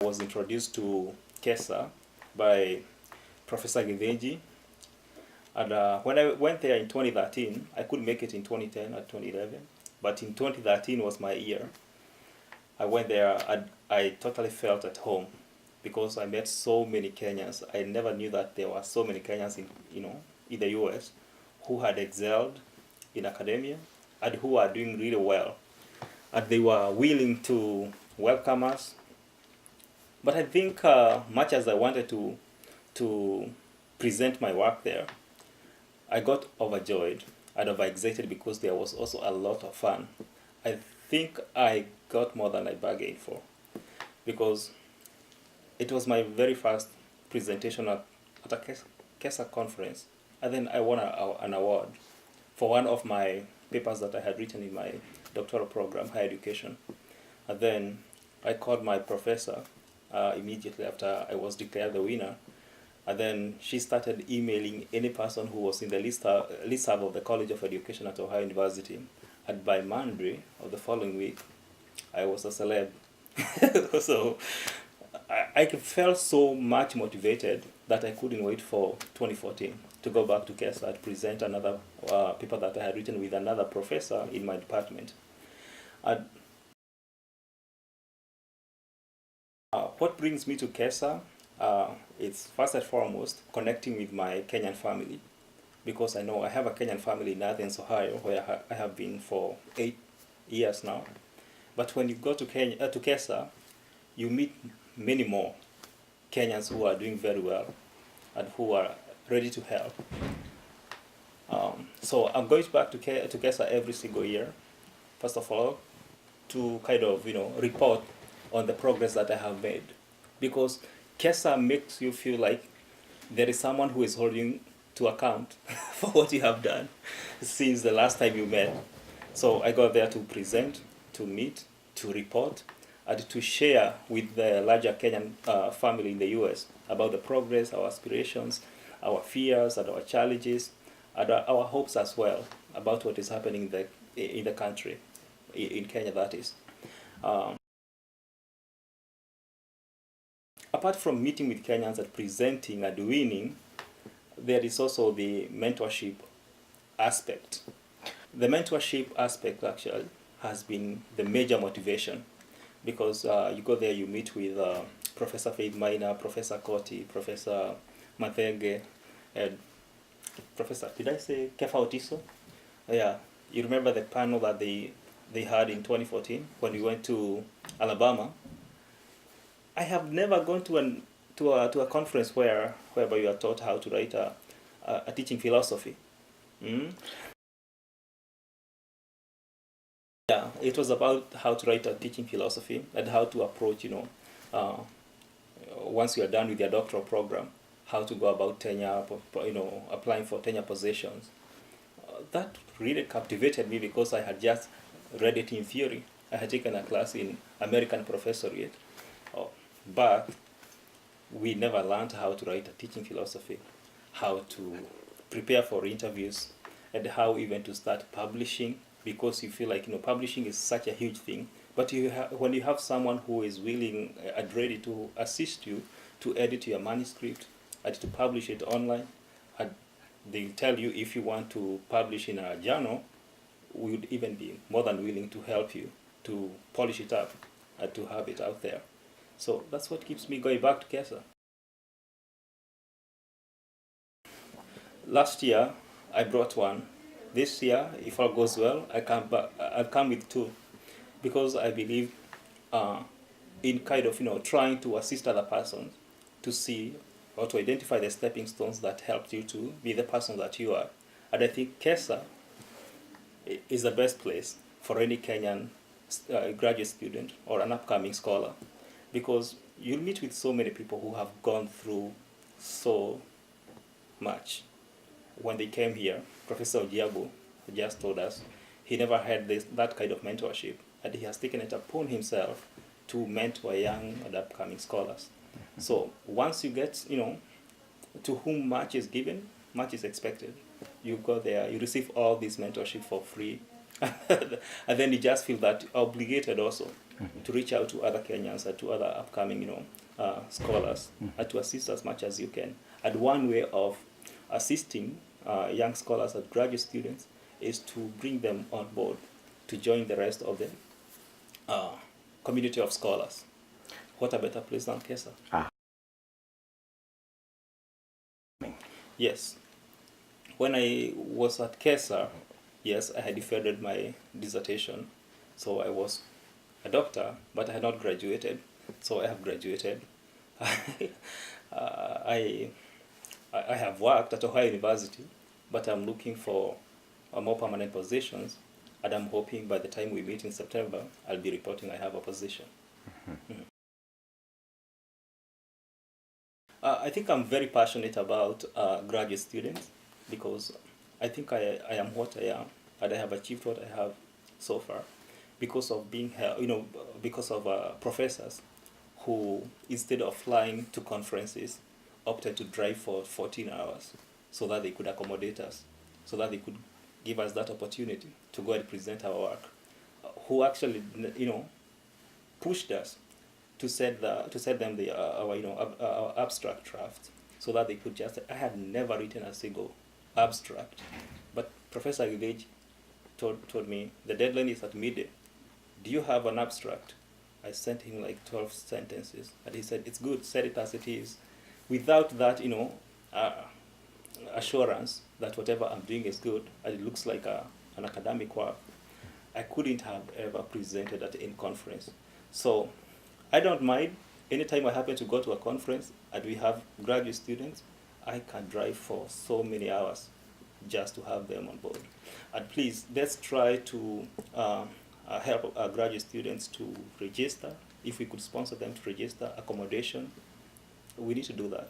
I was introduced to KESSA by Professor Giveji. And when I went there in 2013, I couldn't make it in 2010 or 2011, but in 2013 was my year. I went there and I totally felt at home because I met so many Kenyans. I never knew that there were so many Kenyans in the US who had excelled in academia and who are doing really well. And they were willing to welcome us. But I think much as I wanted to present my work there, I got overjoyed and overexcited because there was also a lot of fun. I think I got more than I bargained for because it was my very first presentation at a KESSA conference, and then I won an award for one of my papers that I had written in my doctoral program, higher education. And then I called my professor immediately after I was declared the winner. And then she started emailing any person who was in the listserv of the College of Education at Ohio University. And by Monday of the following week, I was a celeb. So I felt so much motivated that I couldn't wait for 2014 to go back to KESSA and present another paper that I had written with another professor in my department. And what brings me to KESSA? It's first and foremost connecting with my Kenyan family, because I know I have a Kenyan family in Athens, Ohio, where I have been for 8 years now. But when you go to KESSA, you meet many more Kenyans who are doing very well and who are ready to help. So I'm going back to KESSA every single year, first of all, to kind of report on the progress that I have made, because KESSA makes you feel like there is someone who is holding to account for what you have done since the last time you met. So I got there to present, to meet, to report, and to share with the larger Kenyan family in the US about the progress, our aspirations, our fears, and our challenges, and our hopes as well about what is happening in the country, in Kenya that is. Apart from meeting with Kenyans and presenting and winning, there is also the mentorship aspect. The mentorship aspect actually has been the major motivation, because you go there, you meet with Professor Faith Minor, Professor Koti, Professor Mathenge, and Professor, did I say Kefa Otiso? Yeah, you remember the panel that they had in 2014 when we went to Alabama? I have never gone to a conference whereby you are taught how to write a teaching philosophy. Yeah, it was about how to write a teaching philosophy and how to approach, once you are done with your doctoral program, how to go about tenure, applying for tenure positions. That really captivated me because I had just read it in theory. I had taken a class in American professoriate. But we never learned how to write a teaching philosophy, how to prepare for interviews, and how even to start publishing, because you feel like publishing is such a huge thing. But when you have someone who is willing and ready to assist you to edit your manuscript and to publish it online, and they tell you if you want to publish in a journal, we would even be more than willing to help you to polish it up and to have it out there. So that's what keeps me going back to KESSA. Last year, I brought one. This year, if all goes well, I'll come with 2, because I believe in kind of trying to assist other persons to see or to identify the stepping stones that helped you to be the person that you are. And I think KESSA is the best place for any Kenyan graduate student or an upcoming scholar, because you'll meet with so many people who have gone through so much. When they came here, Professor Ojiabu just told us he never had that kind of mentorship, and he has taken it upon himself to mentor young and upcoming scholars. So once you get, to whom much is given, much is expected. You go there, you receive all this mentorship for free, And then you just feel that obligated also to reach out to other Kenyans and to other upcoming, scholars, and to assist as much as you can. And one way of assisting young scholars and graduate students is to bring them on board to join the rest of the community of scholars. What a better place than KESSA? Yes. When I was at KESSA, yes, I had defended my dissertation. So I was a doctor, but I had not graduated. So I have graduated. I have worked at Ohio University, but I'm looking for more permanent positions, and I'm hoping by the time we meet in September, I'll be reporting I have a position. I think I'm very passionate about graduate students, because I think I am what I am, and I have achieved what I have so far because of being, because of professors who, instead of flying to conferences, opted to drive for 14 hours so that they could accommodate us, so that they could give us that opportunity to go and present our work, who actually, pushed us to send them our abstract draft, so that they could just. I have never written a single abstract, but Professor Giveji told me the deadline is at midday. Do you have an abstract? I sent him like 12 sentences, and he said it's good. Set it as it is. Without that, assurance that whatever I'm doing is good, and it looks like an academic work, I couldn't have ever presented at any conference. So I don't mind. Anytime I happen to go to a conference and we have graduate students, I can drive for so many hours just to have them on board. And please, let's try to help our graduate students to register. If we could sponsor them to register, accommodation, we need to do that.